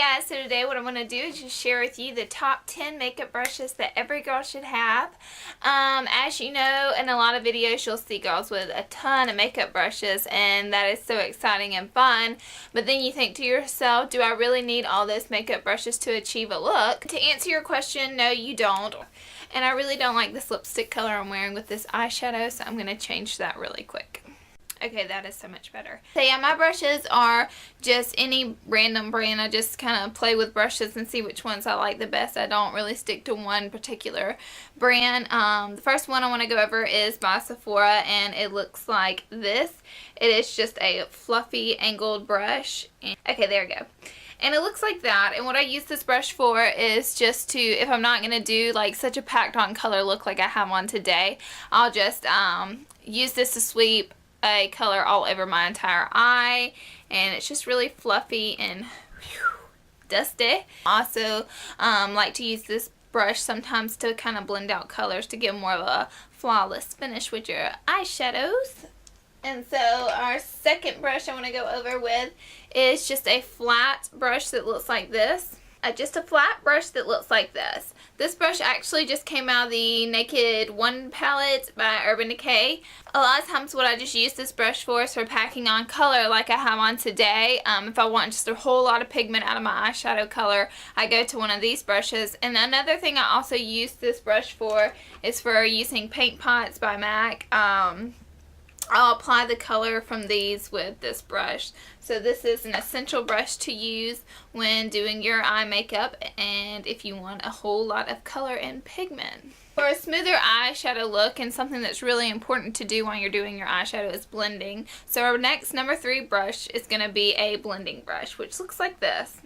guys, so today what I'm going to do is just share with you the top 10 makeup brushes that every girl should have. As you know, in a lot of videos you'll see girls with a ton of makeup brushes, and that is so exciting and fun, but then you think to yourself, do I really need all those makeup brushes to achieve a look? To answer your question, no you don't. And I really don't like this lipstick color I'm wearing with this eyeshadow, so I'm going to change that really quick. Okay, that is so much better. So yeah, my brushes are just any random brand. I just kind of play with brushes and see which ones I like the best. I don't really stick to one particular brand. The first one I want to go over is by Sephora, and it looks like this. It is just a fluffy angled brush. Okay, there we go. And it looks like that, and what I use this brush for is just to, if I'm not going to do like such a packed on color look like I have on today, I'll just use this to sweep a color all over my entire eye, and it's just really fluffy and dusty. Also like to use this brush sometimes to kind of blend out colors to give more of a flawless finish with your eyeshadows. And so our second brush I want to go over with is just a flat brush that looks like this. Just a flat brush that looks like this. This brush actually just came out of the Naked 1 palette by Urban Decay. A lot of times what I just use this brush for is for packing on color like I have on today. If I want just a whole lot of pigment out of my eyeshadow color, I go to one of these brushes. And another thing I also use this brush for is for using paint pots by MAC. I'll apply the color from these with this brush. So this is an essential brush to use when doing your eye makeup and if you want a whole lot of color and pigment. For a smoother eyeshadow look, and something that's really important to do when you're doing your eyeshadow, is blending. So our next number 3 brush is going to be a blending brush, which looks like this.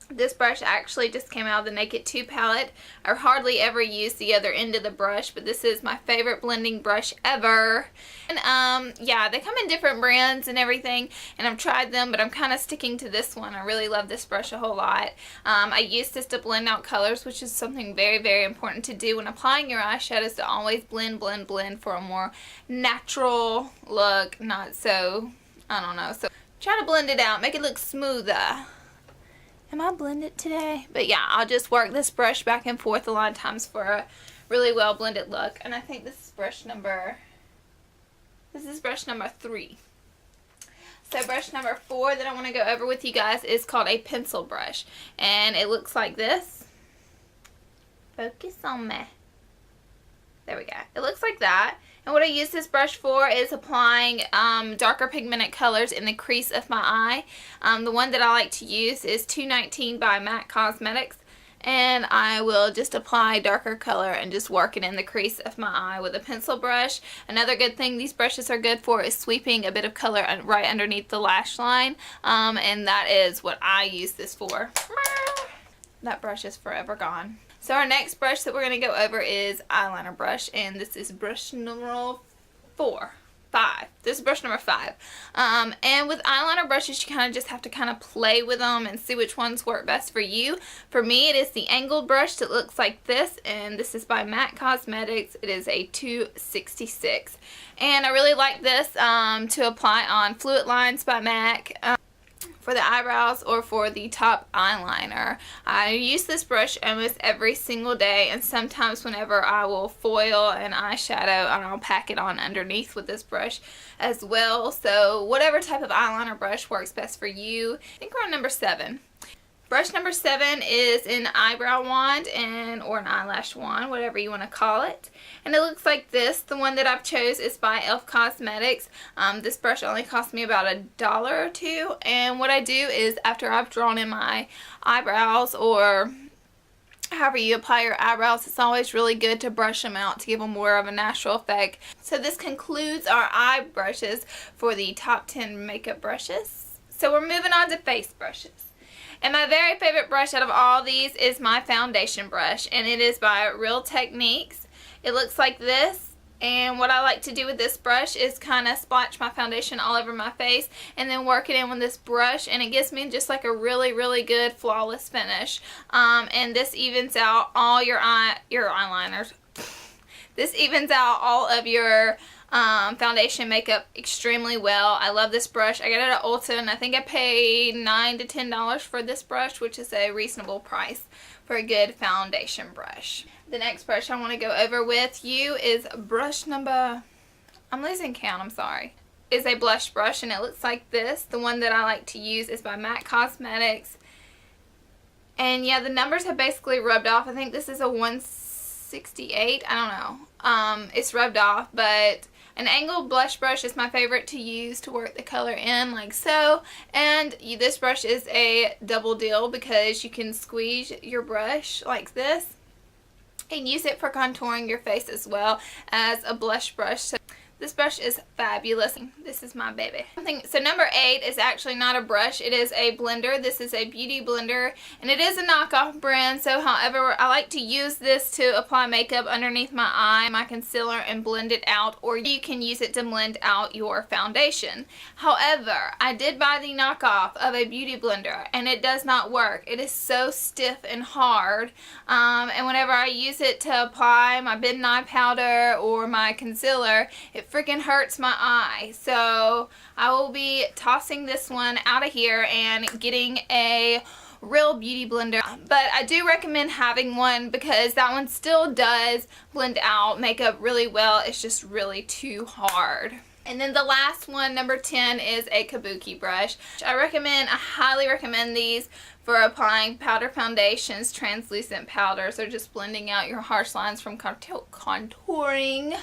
This brush actually just came out of the Naked 2 palette. I hardly ever use the other end of the brush, but this is my favorite blending brush ever. And yeah, they come in different brands and everything, and I've tried them, but I'm kind of sticking to this one. I really love this brush a whole lot. I use this to blend out colors, which is something very, very important to do when applying your eyeshadows, to always blend, blend, blend for a more natural look, not so, I don't know, so try to blend it out, make it look smoother. Am I blended today? But yeah, I'll just work this brush back and forth a lot of times for a really well blended look. And I think this is brush number 3. So brush number 4 that I want to go over with you guys is called a pencil brush. And it looks like this. Focus on me. There we go. It looks like that. And what I use this brush for is applying darker pigmented colors in the crease of my eye. The one that I like to use is 219 by MAC Cosmetics. And I will just apply darker color and just work it in the crease of my eye with a pencil brush. Another good thing these brushes are good for is sweeping a bit of color right underneath the lash line. And that is what I use this for. That brush is forever gone. So our next brush that we're going to go over is eyeliner brush, and this is brush number 5. This is brush number 5. And with eyeliner brushes, you kind of just have to kind of play with them and see which ones work best for you. For me, it is the angled brush that looks like this, and this is by MAC Cosmetics. It is a 266. And I really like this to apply on Fluid Lines by MAC. For the eyebrows or for the top eyeliner. I use this brush almost every single day, and sometimes whenever I will foil an eyeshadow, and I'll pack it on underneath with this brush as well. So whatever type of eyeliner brush works best for you. I think we're on number 7. Brush number 7 is an eyebrow wand or an eyelash wand, whatever you want to call it. And it looks like this. The one that I've chose is by e.l.f. Cosmetics. This brush only cost me about $1 or $2. And what I do is after I've drawn in my eyebrows, or however you apply your eyebrows, it's always really good to brush them out to give them more of a natural effect. So this concludes our eye brushes for the top 10 makeup brushes. So we're moving on to face brushes. And my very favorite brush out of all these is my foundation brush, and it is by Real Techniques. It looks like this, and what I like to do with this brush is kind of splotch my foundation all over my face and then work it in with this brush, and it gives me just like a really, really good flawless finish. And this evens out all your eyeliners. This evens out all of your foundation makeup extremely well. I love this brush. I got it at Ulta, and I think I paid $9 to $10 for this brush, which is a reasonable price for a good foundation brush. The next brush I want to go over with you is brush number, I'm losing count, I'm sorry, is a blush brush, and it looks like this. The one that I like to use is by MAC Cosmetics. And yeah, the numbers have basically rubbed off. I think this is a 168. I don't know. It's rubbed off, but an angled blush brush is my favorite to use to work the color in, like so. And this brush is a double deal because you can squeeze your brush like this and use it for contouring your face as well as a blush brush. So this brush is fabulous. This is my baby. So number 8 is actually not a brush. It is a blender. This is a beauty blender, and it is a knockoff brand. So however, I like to use this to apply makeup underneath my eye, my concealer, and blend it out, or you can use it to blend out your foundation. However, I did buy the knockoff of a beauty blender, and it does not work. It is so stiff and hard, and whenever I use it to apply my midnight powder or my concealer, it freaking hurts my eye. So I will be tossing this one out of here and getting a real beauty blender. But I do recommend having one because that one still does blend out makeup really well. It's just really too hard. And then the last one, number 10, is a kabuki brush. I highly recommend these for applying powder foundations, translucent powders, or just blending out your harsh lines from contouring.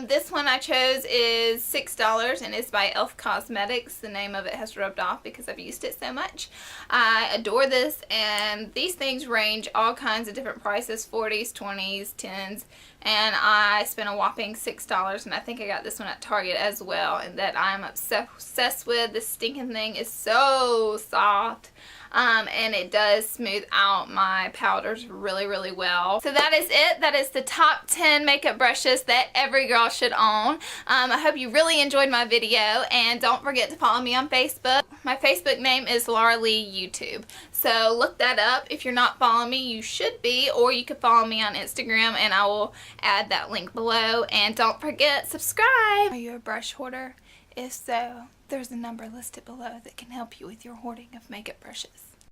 This one I chose is $6, and it's by e.l.f. Cosmetics. The name of it has rubbed off because I've used it so much. I adore this, and these things range all kinds of different prices, 40s, 20s, 10s, and I spent a whopping $6, and I think I got this one at Target as well, and that I'm obsessed with. This stinking thing is so soft. And it does smooth out my powders really, really well. So that is it. That is the top 10 makeup brushes that every girl should own. I hope you really enjoyed my video, and don't forget to follow me on Facebook. My Facebook name is Laura Lee YouTube. So look that up. If you're not following me, you should be, or you can follow me on Instagram, and I will add that link below. And don't forget, subscribe. Are you a brush hoarder? If so, there's a number listed below that can help you with your hoarding of makeup brushes.